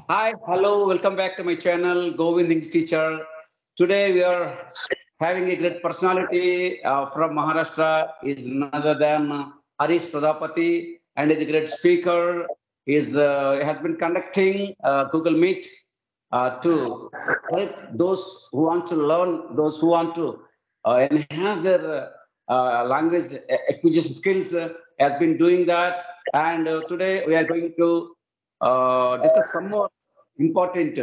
Hi, hello, welcome back to my channel, Govind English Teacher. Today we are having a great personality from Maharashtra, is none other than Harish Pradapati, and is a great speaker. Has been conducting Google Meet to help those who want to learn, those who want to enhance their language acquisition skills. Has been doing that, and today we are going to discuss some more important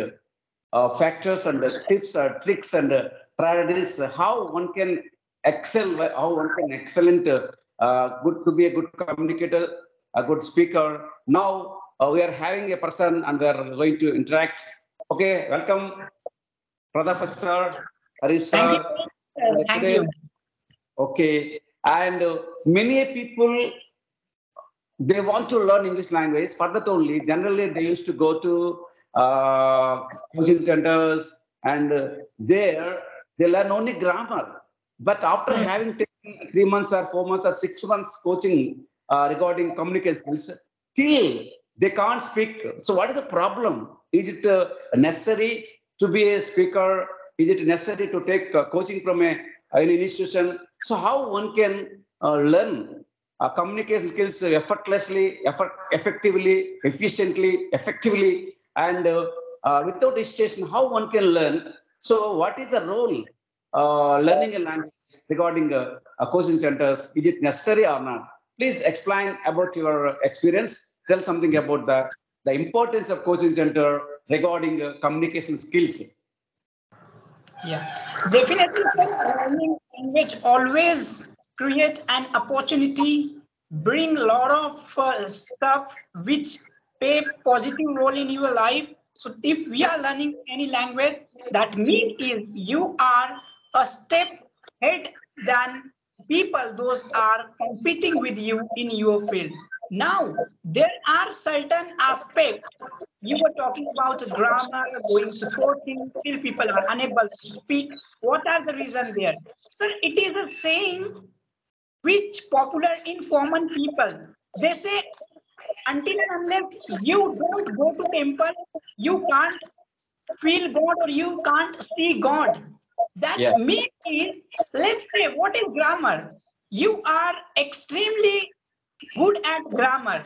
factors and tips, tricks, and strategies. How one can excel, how one can excellent, good to be a good communicator, a good speaker. Now we are having a person, and we are going to interact. Okay, welcome, Pradhapat sir, Harish Thank you. sir. Thank Today, you. okay, and many people they want to learn English language. For that only, generally they used to go to coaching centers, and there they learn only grammar. But after Hmm. having taken 3 months or 4 months or 6 months coaching regarding communication skills, still they can't speak. So what is the problem? Is it necessary to be a speaker? Is it necessary to take coaching from an institution? So how one can learn communication skills effortlessly, effectively, efficiently, effectively, and without hesitation, how one can learn. So, what is the role learning a language regarding coaching centers? Is it necessary or not? Please explain about your experience. Tell something about the importance of coaching center regarding communication skills. Yeah, definitely. Sir, learning language always create an opportunity, bring a lot of stuff which play positive role in your life. So if we are learning any language, that means is you are a step ahead than people those are competing with you in your field. Now there are certain aspects. You were talking about grammar, going to coaching, still people are unable to speak. What are the reasons there? So it is a saying which popular in common people. They say until and unless you don't go to temple, you can't feel God or you can't see God. That Yeah. means is, let's say, what is grammar? You are extremely good at grammar.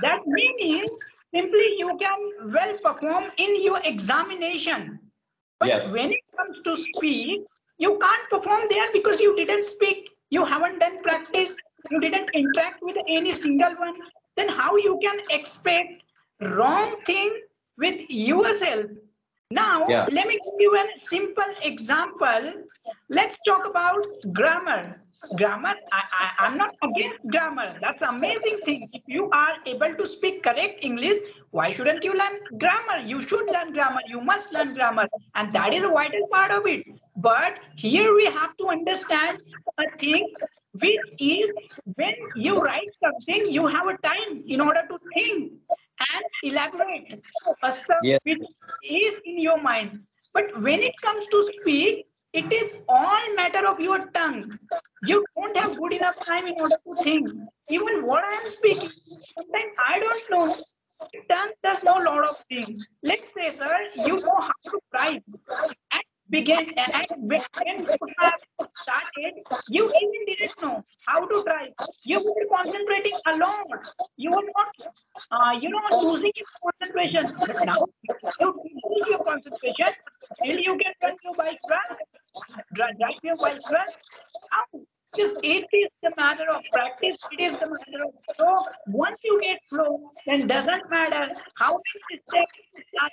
That means simply you can well perform in your examination. But Yes. when it comes to speak, you can't perform there because you didn't speak, you haven't done practice, you didn't interact with any single one. Then how you can expect wrong thing with yourself? Now, Yeah. let me give you a simple example. Let's talk about grammar. Grammar, I'm not against grammar. That's an amazing thing. If you are able to speak correct English, why shouldn't you learn grammar? You should learn grammar. You must learn grammar. And that is a vital part of it. But here we have to understand a thing which is when you write something, you have a time in order to think and elaborate a stuff Yes. which is in your mind. But when it comes to speak, it is all matter of your tongue. You don't have good enough time in order to think. Even what I am speaking, sometimes I don't know. Tongue does know a lot of things. Let's say, sir, you know how to drive and when you have started, you even didn't know how to drive. You were concentrating a lot. You were not, losing your concentration. But now you lose your concentration till you can run your bike run, drive your bike run. How? Because it is the matter of practice. It is the matter of flow. Once you get flow, then doesn't matter how many mistakes are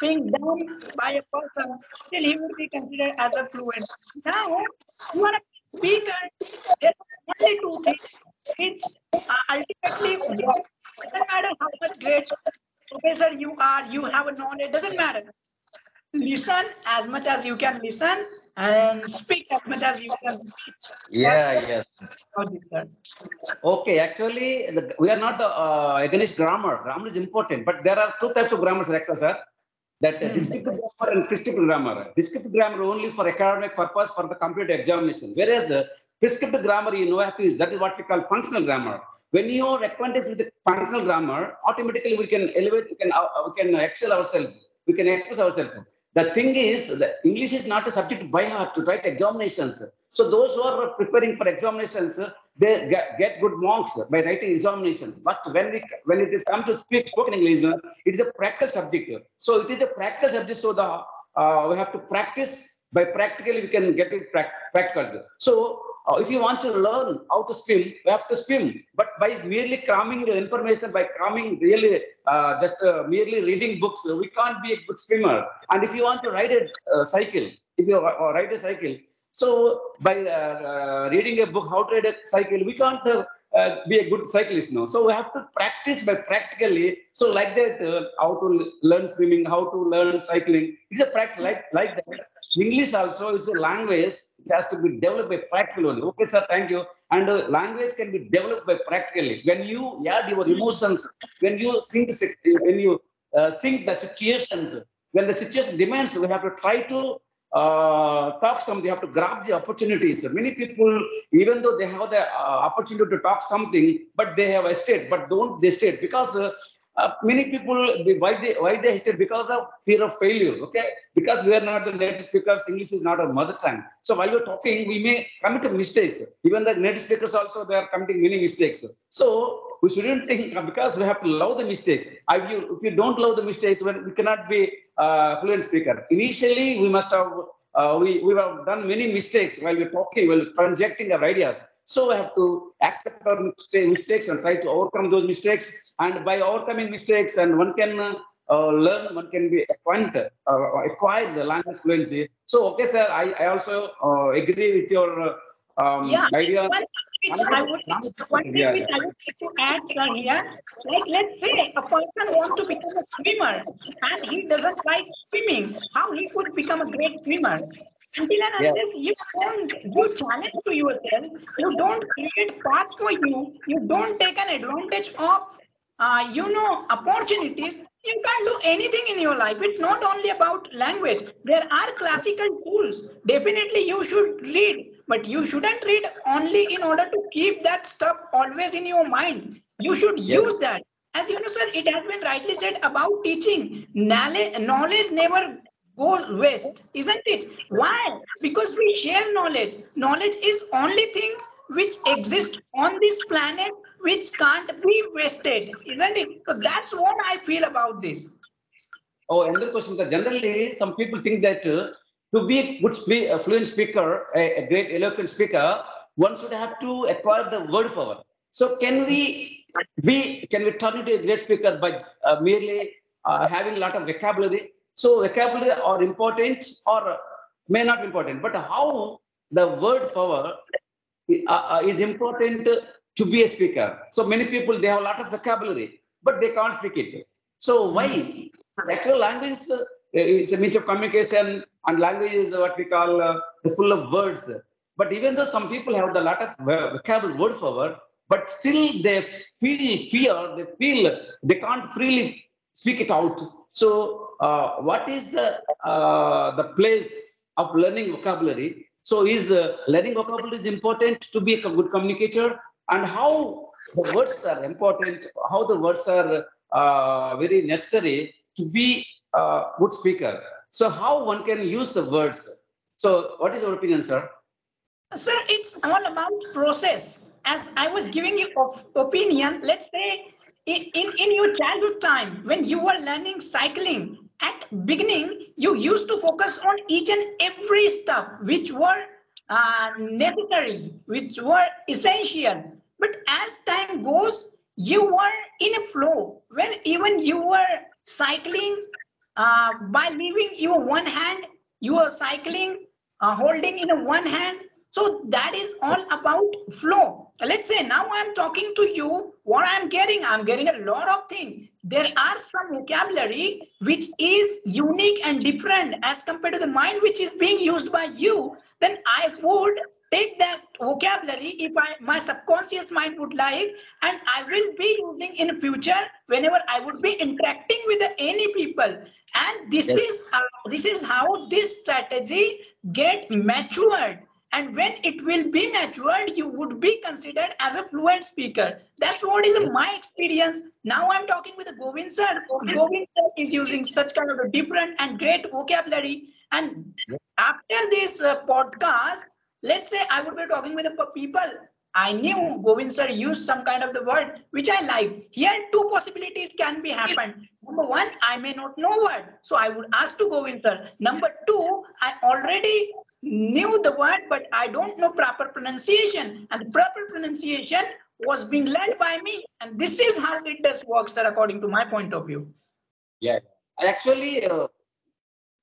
being done by a person, still he would be considered as a fluent. Now, you are a speaker. There are only two things which ultimately work. Doesn't matter how much great professor you are, you have a knowledge, doesn't matter. Listen as much as you can listen and speak as much as you can speak. That's Yeah. what Yes. about this, sir. Okay, actually, we are not against grammar. Grammar is important, but there are two types of grammar, sir. That descriptive grammar and prescriptive grammar. Descriptive grammar only for academic purpose for the computer examination. Whereas prescriptive grammar, you know, have to use. That is what we call functional grammar. When you are acquainted with the functional grammar, automatically we can elevate, we can excel ourselves, we can express ourselves. The thing is, the English is not a subject by heart to write examinations. So those who are preparing for examinations, they get good marks by writing examination. But when it is come to speak spoken English, it is a practical subject. So it is a practical subject. So we have to practice. By practically we can get it practical. So if you want to learn how to swim, we have to swim. But by merely cramming the information, by cramming really merely reading books, we can't be a good swimmer. And if you want to ride a cycle, if you ride a cycle, so by reading a book, how to ride a cycle, we can't be a good cyclist now. So we have to practice by practically. So like that, how to learn swimming, how to learn cycling. It's a practice like that. English also is a language. It has to be developed by practically. Okay, sir, thank you. And language can be developed by practically. When you add your emotions, when you sing the situations, when the situation demands, we have to try to talk something, you have to grab the opportunities. Many people, even though they have the opportunity to talk something, but they have hesitate, but don't they state because many people, why they hesitate? Because of fear of failure, okay? Because we are not the native speakers, English is not our mother tongue. So while you're talking, we may commit mistakes. Even the native speakers also, they are committing many mistakes. So we shouldn't think, because we have to love the mistakes. If you don't love the mistakes, well, we cannot be fluent speaker. Initially, we must have, we have done many mistakes while we're talking, while projecting our ideas. So we have to accept our mistakes and try to overcome those mistakes. And by overcoming mistakes, and one can learn, one can be acquire the language fluency. So, okay, sir, I also agree with your idea. One thing which I would like to add, sir, here, like let's say a person wants to become a swimmer and he doesn't like swimming, how he could become a great swimmer? Until and unless you don't do challenge to yourself, you don't create paths for you, you don't take an advantage of opportunities, you can't do anything in your life. It's not only about language. There are classical tools. Definitely you should read, but you shouldn't read only in order to keep that stuff always in your mind. You should use that. As you know, sir, it has been rightly said about teaching. Knowledge never goes waste, isn't it? Why? Because we share knowledge. Knowledge is only thing which exists on this planet which can't be wasted, isn't it? So that's what I feel about this. Oh, another question, sir. Generally, some people think that to be a good fluent speaker, a great eloquent speaker, one should have to acquire the word power. So can we turn into a great speaker by merely having a lot of vocabulary? So vocabulary are important or may not be important, but how the word power is important to be a speaker. So many people, they have a lot of vocabulary, but they can't speak it. So why? Actual language is a means of communication, and language is what we call full of words. But even though some people have a lot of vocabulary word power, but still they feel fear, they can't freely speak it out. So what is the place of learning vocabulary? So is learning vocabulary is important to be a good communicator, and how the words are important, how the words are very necessary to be a good speaker. So how one can use the words? So what is your opinion, sir? Sir, it's all about process. As I was giving you opinion, let's say in your childhood time, when you were learning cycling, at beginning, you used to focus on each and every stuff which were necessary, which were essential. But as time goes, you were in a flow. When even you were cycling by leaving your one hand, you were cycling holding in a one hand. So that is all about flow. Let's say now I'm talking to you, what I'm getting a lot of things. There are some vocabulary which is unique and different as compared to the mind which is being used by you. Then I would take that vocabulary if my subconscious mind would like, and I will be using in future whenever I would be interacting with any people. And this is how this strategy get matured. And when it will be matured, you would be considered as a fluent speaker. That's what is my experience. Now I'm talking with Govind sir. Govind sir is using such kind of a different and great vocabulary. And after this podcast, let's say I would be talking with the people. I knew Govind sir used some kind of the word which I like. Here, two possibilities can be happened. Number one, I may not know word, so I would ask to Govind sir. Number two, I already knew the word, but I don't know proper pronunciation, and the proper pronunciation was being learned by me. And this is how it does work, sir, according to my point of view. Yeah. I actually, two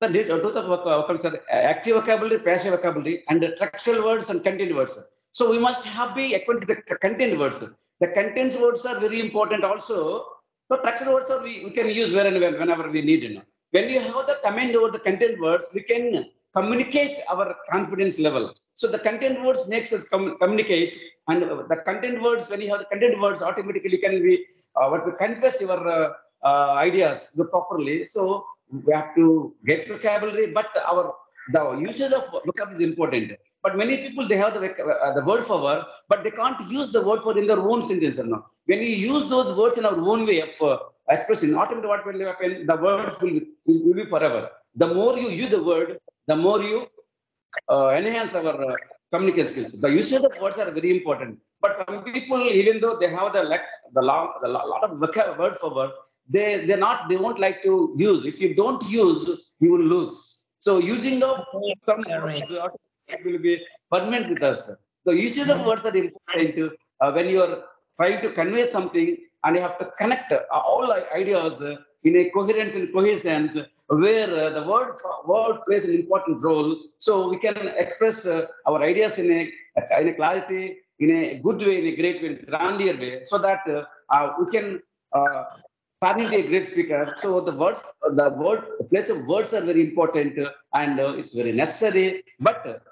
the sir, active vocabulary, passive vocabulary, and the textual words and content words. So we must have be acquainted with the content words. The content words are very important also. So textual words are we can use where and whenever we need. When you have the command over the content words, we can communicate our confidence level. So the content words makes us communicate, and the content words, when you have the content words, automatically can be what we confess your ideas properly. So we have to get vocabulary, but the usage of vocabulary is important. But many people, they have the word for word, but they can't use the word for in their own sentence. No? When you use those words in our own way of expressing, automatically what will happen, the words will be forever. The more you use the word, the more you enhance our communication skills. The usage of words are very important. But some people, even though they have the lot of word for word, they won't like to use. If you don't use, you will lose. So using of some words will be permanent with us. The usage of words are important when you are trying to convey something, and you have to connect all ideas in a coherence and cohesion, where the word plays an important role. So we can express our ideas in a clarity, in a good way, in a great way, in a grandeur way, so that we can turn into a great speaker. So the place of words are very important, and it's very necessary. But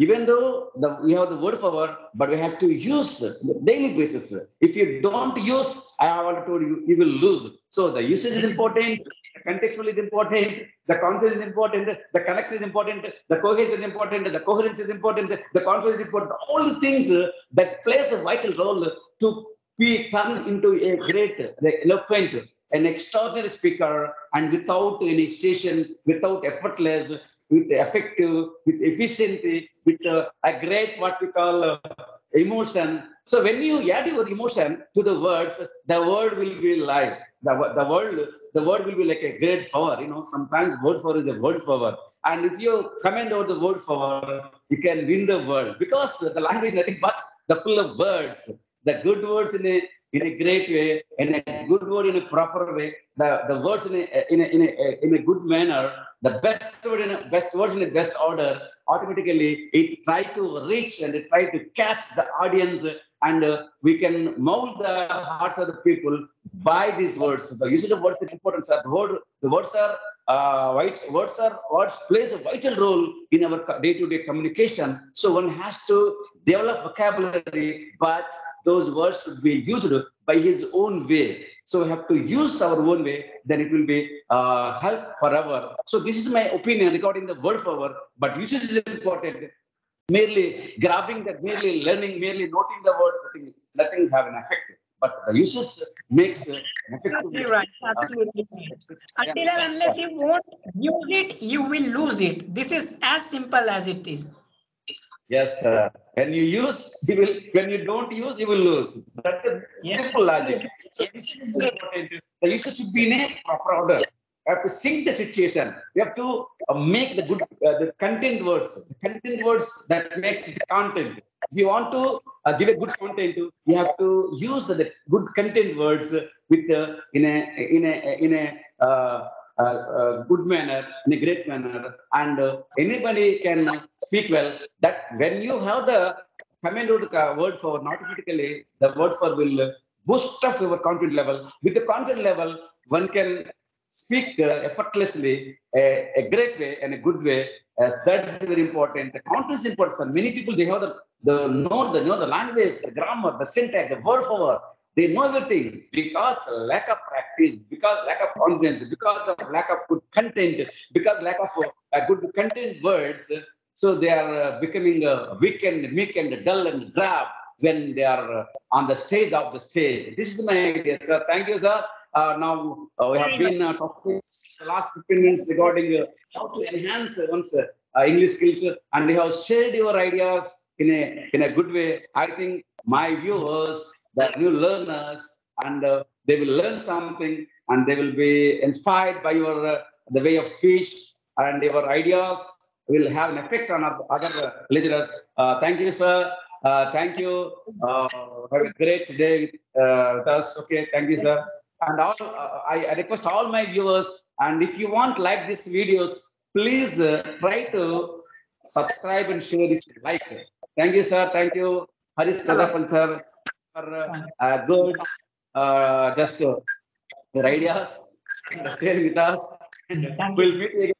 even though we have the word for word, but we have to use the daily basis. If you don't use, I have already told you, you will lose. So the usage is important, the contextual is important, the context is important, the connection is important, the cohesion is important, the coherence is important, the confidence is important. All the things that plays a vital role to be turned into a great, eloquent, an extraordinary speaker, and without any station, without effortless, with effective, with efficiency, with a great what we call emotion. So when you add your emotion to the words, the word will be live. The word will be like a great power. Sometimes word power is a word power. And if you comment over the word power, you can win the world, because the language is nothing but the full of words. The good words in a great way, and a good word in a proper way, the words in a good manner, the best words in a best order, automatically it try to reach and it try to catch the audience, and we can mold the hearts of the people by these words. The usage of words is important. Words plays a vital role in our day-to-day communication. So one has to develop vocabulary, but those words should be used by his own way. So we have to use our own way, then it will be help forever. So this is my opinion regarding the word for word, but usage is important. Merely grabbing that, merely learning, merely noting the words, nothing have an effect. But the usage makes an effect. Absolutely right. Absolutely right. Until and unless you won't use it, you will lose it. This is as simple as it is. Yes, when you use, you will. When you don't use, you will lose. That's a simple logic. So this is important. The usage should be in a proper order. You have to sync the situation. You have to make the good, the content words. The content words that makes the content. If you want to give a good content, you have to use the good content words with in a good manner, in a great manner, and anybody can speak well. That when you have the command word for, automatically the word for will boost up your confidence level. With the confidence level, one can speak effortlessly, a great way and a good way. As that's very important. The content is important. So many people they have the language, the grammar, the syntax, the word for word. They know everything because lack of practice, because lack of confidence, because of lack of good content, because lack of good content words. So they are becoming weak and meek and dull and drab when they are on the stage of the stage. This is my idea, sir. Thank you, sir. Now we have been talking the last 15 minutes regarding how to enhance one's English skills, and you have shared your ideas in a good way. I think my viewers, the new learners, and they will learn something, and they will be inspired by your the way of speech, and your ideas will have an effect on other listeners. Thank you, sir. Thank you. Have a great day with us. Okay, thank you, sir. And all, I request all my viewers, and if you want like these videos, please try to subscribe and share it, like it. Thank you, sir. Thank you, Harish Chadapan, sir, for good, just your ideas and sharing with us. And we'll meet again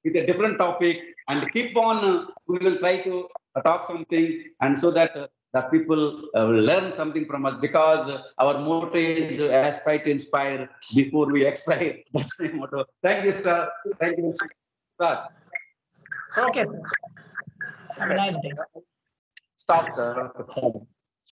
with a different topic and keep on. We will try to talk something, and so that the people will learn something from us, because our motto is aspire to inspire before we expire. That's my motto. Thank you, sir. Thank you, sir. Okay. Have a nice day. Stop, sir.